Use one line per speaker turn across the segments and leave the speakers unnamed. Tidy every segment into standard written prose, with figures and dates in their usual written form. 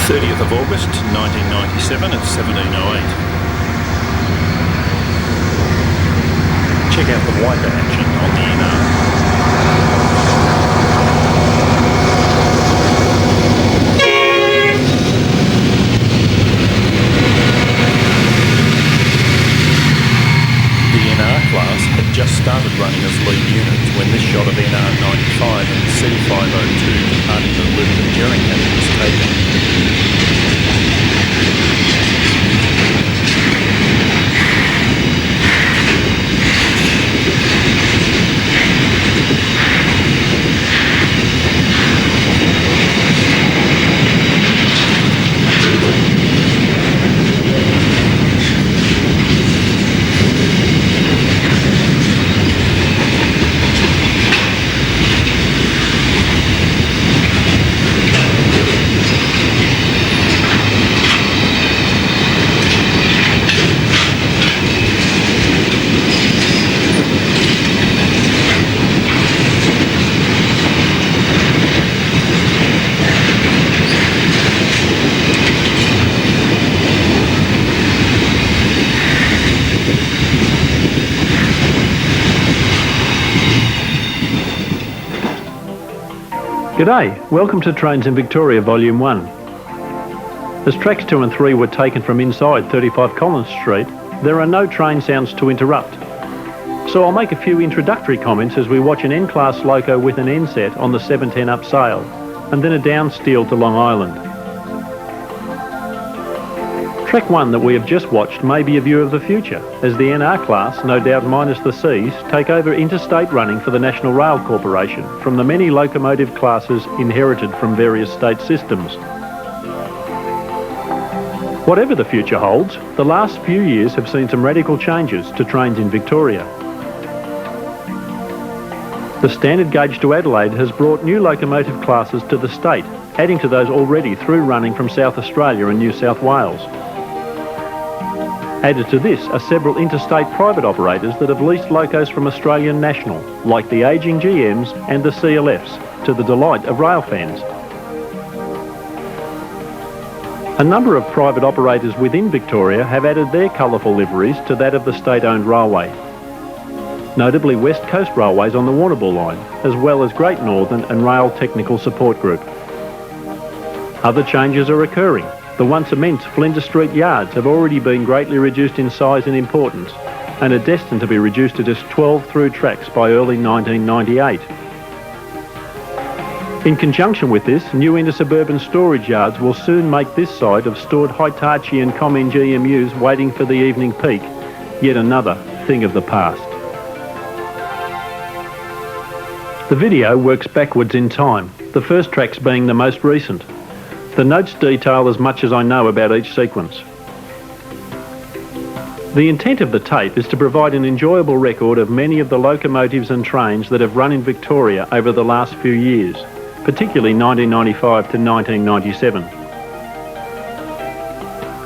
30th of August 1997 at 17:08. Check out the wiper action on the NR. Class had just started running as lead units when this shot of NR95 and C502 departing the Lytton and Jerrington was taken.
G'day, welcome to Trains in Victoria Volume 1. As tracks 2 and 3 were taken from inside 35 Collins Street, there are no train sounds to interrupt. So I'll make a few introductory comments as we watch an N-Class loco with an N-set on the 710 up sail, and then a down steel to Long Island. Track 1 that we have just watched may be a view of the future, as the NR class, no doubt minus the Cs, take over interstate running for the National Rail Corporation from the many locomotive classes inherited from various state systems. Whatever the future holds, the last few years have seen some radical changes to trains in Victoria. The standard gauge to Adelaide has brought new locomotive classes to the state, adding to those already through running from South Australia and New South Wales. Added to this are several interstate private operators that have leased locos from Australian National, like the ageing GMs and the CLFs, to the delight of rail fans. A number of private operators within Victoria have added their colourful liveries to that of the state-owned railway. Notably West Coast Railways on the Warrnambool line, as well as Great Northern and Rail Technical Support Group. Other changes are occurring. The once immense Flinders Street yards have already been greatly reduced in size and importance and are destined to be reduced to just 12 through tracks by early 1998. In conjunction with this, new intersuburban storage yards will soon make this side of stored Hitachi and Comin GMUs waiting for the evening peak yet another thing of the past. The video works backwards in time, the first tracks being the most recent. The notes detail as much as I know about each sequence. The intent of the tape is to provide an enjoyable record of many of the locomotives and trains that have run in Victoria over the last few years, particularly 1995 to 1997.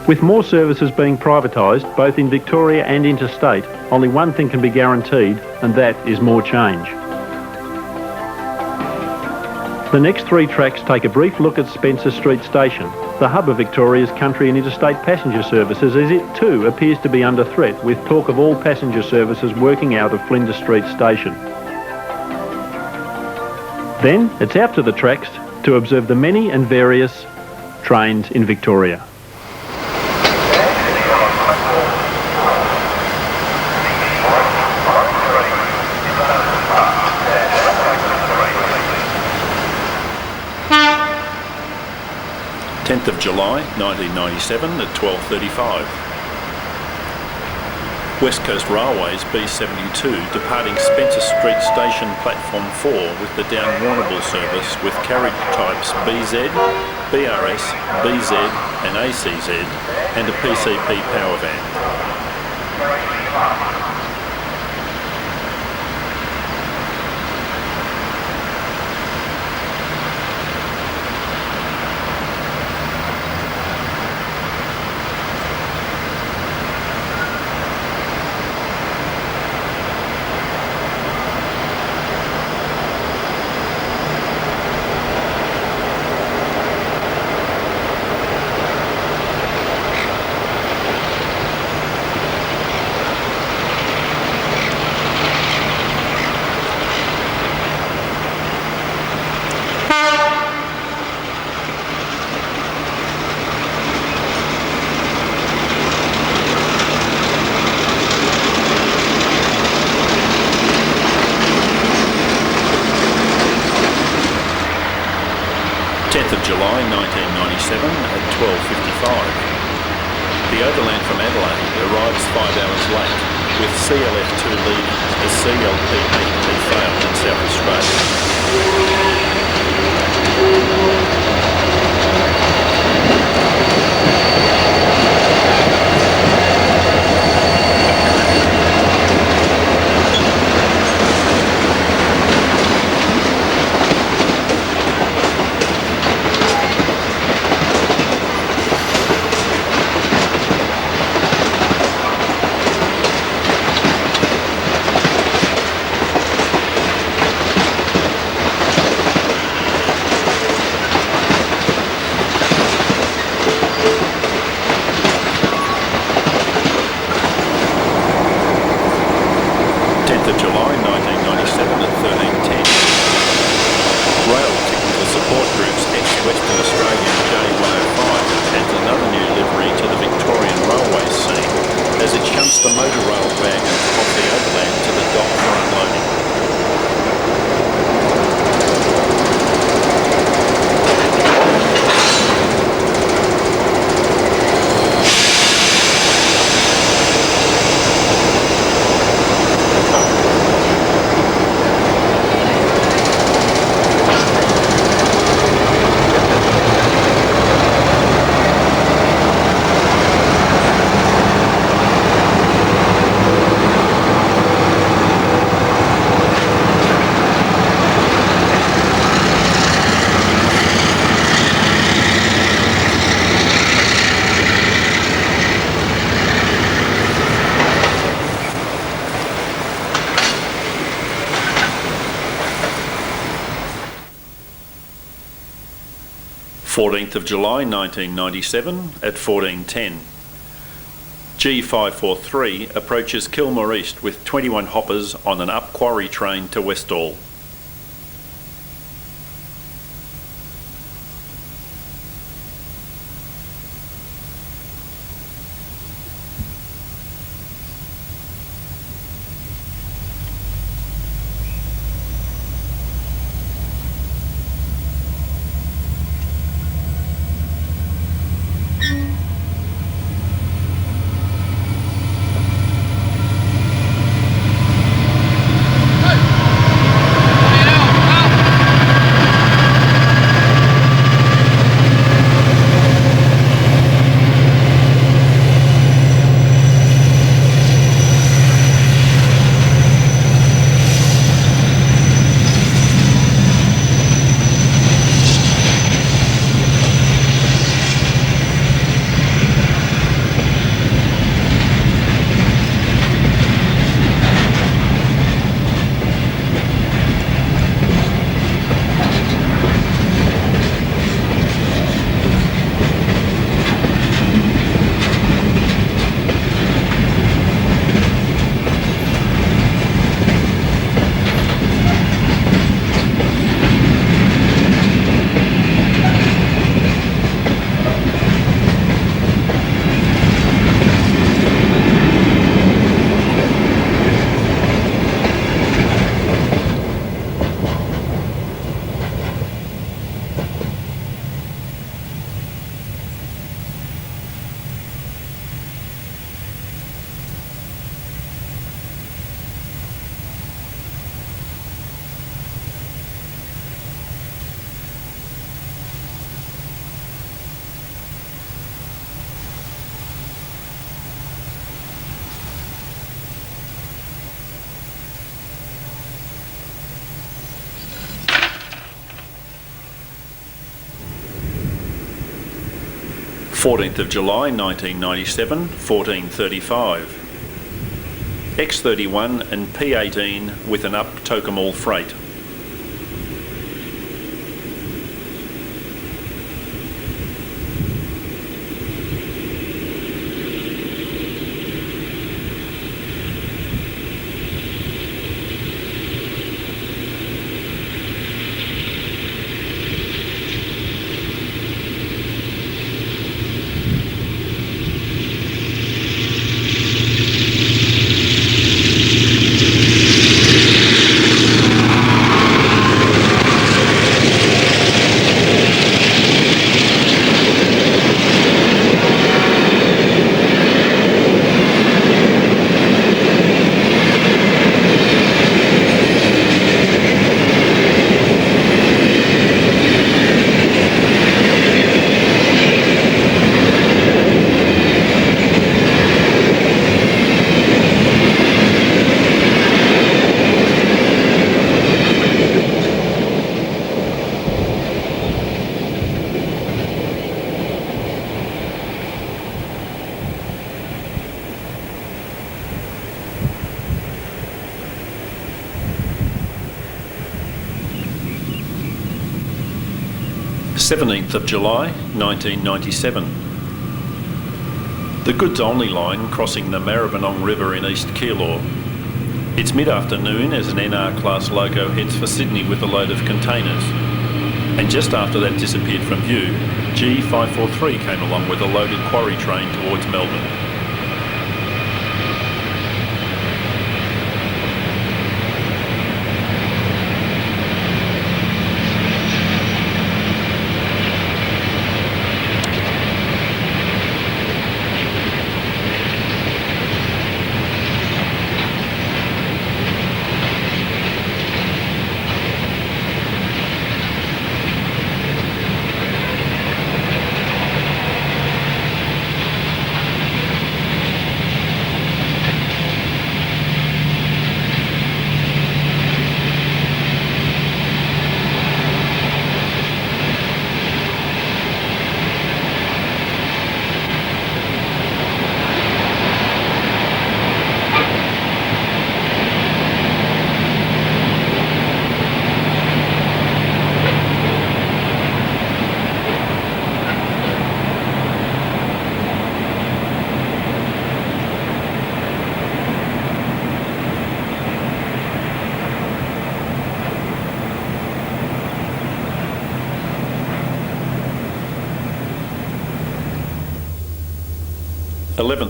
With more services being privatised, both in Victoria and interstate, only one thing can be guaranteed, and that is more change. The next three tracks take a brief look at Spencer Street Station, the hub of Victoria's country and interstate passenger services, as it too appears to be under threat, with talk of all passenger services working out of Flinders Street Station. Then it's out to the tracks to observe the many and various trains in Victoria.
Of July 1997 at 12:35. West Coast Railways B72 departing Spencer Street Station Platform 4 with the down Warrnambool service with carriage types BZ, BRS, BZ and ACZ and a PCP power van. July 1997 at 12:55. The overland from Adelaide arrives 5 hours late, with CLF2 leaving as CLP8 had failed in South Australia. 10th of July 1997 at 13:10. Rail Technical Support Group's ex-Western Australian J105 adds another new livery to the Victorian railway scene as it shunts the motor rail wagons off the overland to the dock for unloading. Fourteenth of July 1997 at 14:10. G543 approaches Kilmore East with 21 hoppers on an up quarry train to Westall. Fourteenth of July 1997, 14:35. X31 and P18 with an up Tocumwal freight. 17th of July 1997. The goods only line crossing the Maribyrnong River in East Keilor. It's mid-afternoon as an NR class loco heads for Sydney with a load of containers. And just after that disappeared from view, G543 came along with a loaded quarry train towards Melbourne.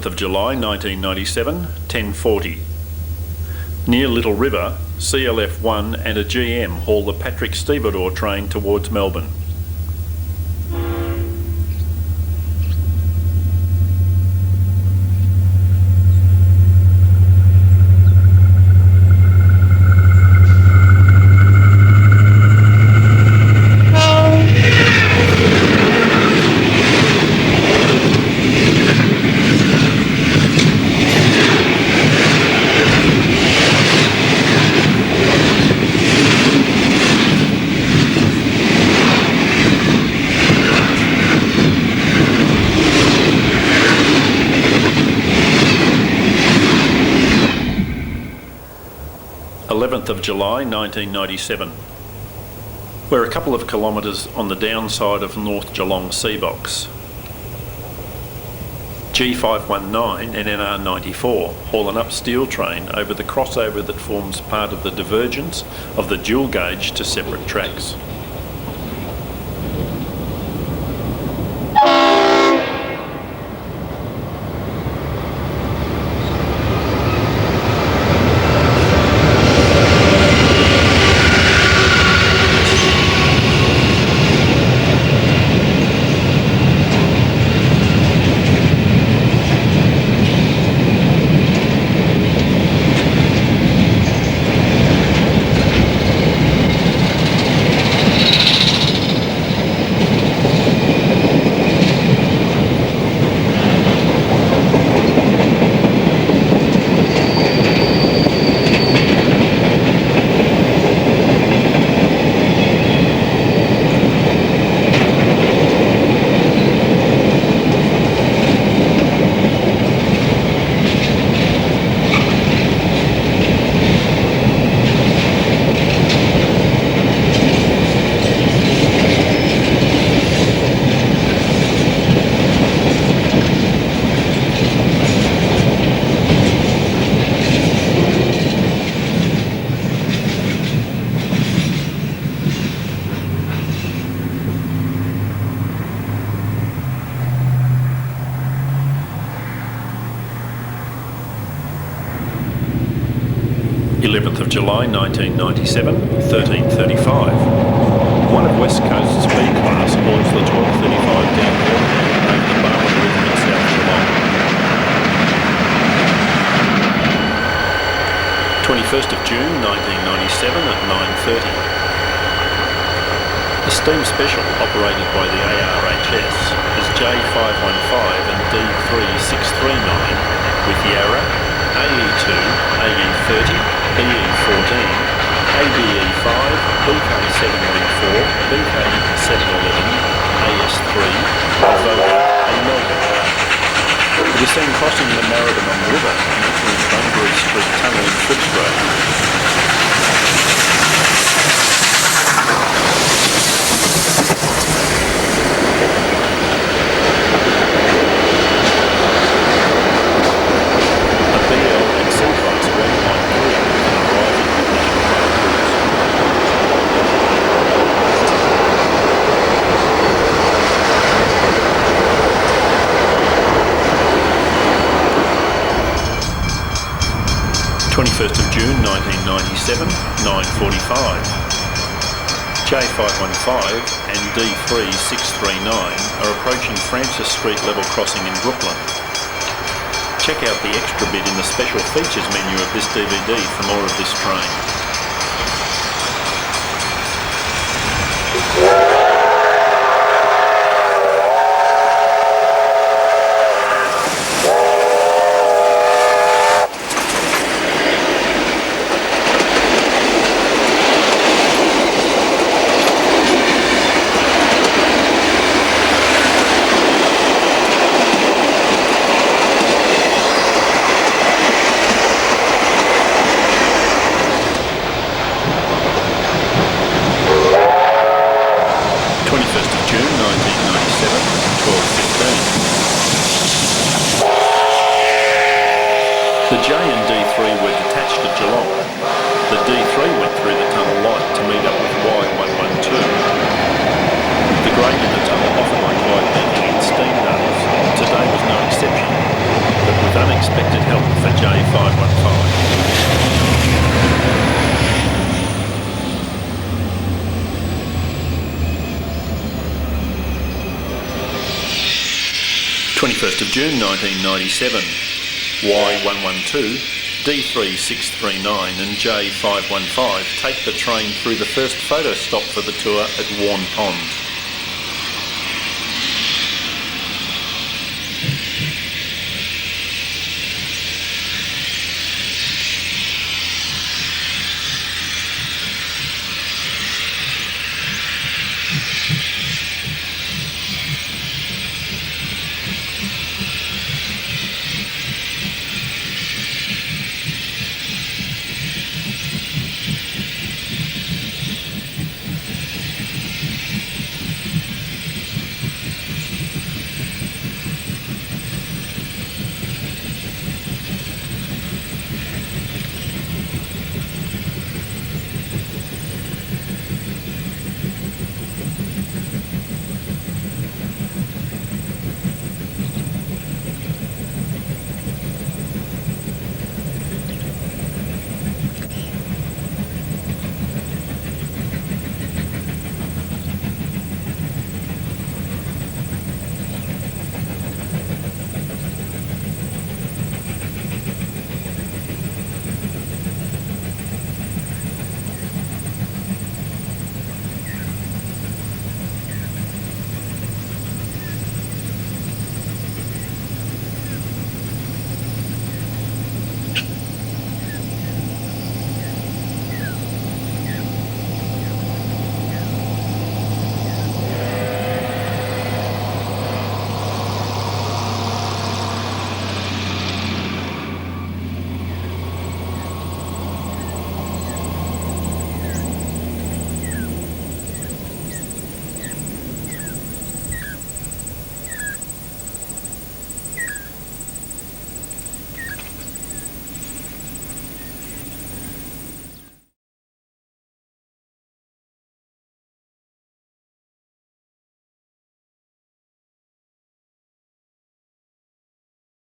of July 1997, 10:40. Near Little River, CLF1 and a GM haul the Patrick Stevedore train towards Melbourne. of July 1997. We're a couple of kilometres on the downside of North Geelong Seabox. G519 and NR94 haul an up steel train over the crossover that forms part of the divergence of the dual gauge to separate tracks. of July 1997, 13:35. One of West Coast's B-class hauls the 1235 down Waterloo over the Barwon River in South Geelong. 21st of June 1997 at 9:30. A steam special operated by the ARHS is J515 and D3639 with Yarra, AE2, AE30, BE14, ABE5, BK714, BK711, AS3, Avoca and Melbourne. It is seen crossing the Maribyrnong River and entering Bunbury Street Tunnel in Footscray. June 1997, 9:45. J515 and D3639 are approaching Francis Street level crossing in Brooklyn. Check out the extra bit in the special features menu of this DVD for more of this train. The J and D3 were detached at Geelong. The D3 went through the tunnel light to meet up with Y112. The grade in the tunnel often required banking in steam tunnels. Today was no exception, but with unexpected help for J515. 21st of June 1997, Y112, D3639 and J515 take the train through the first photo stop for the tour at Warn Ponds.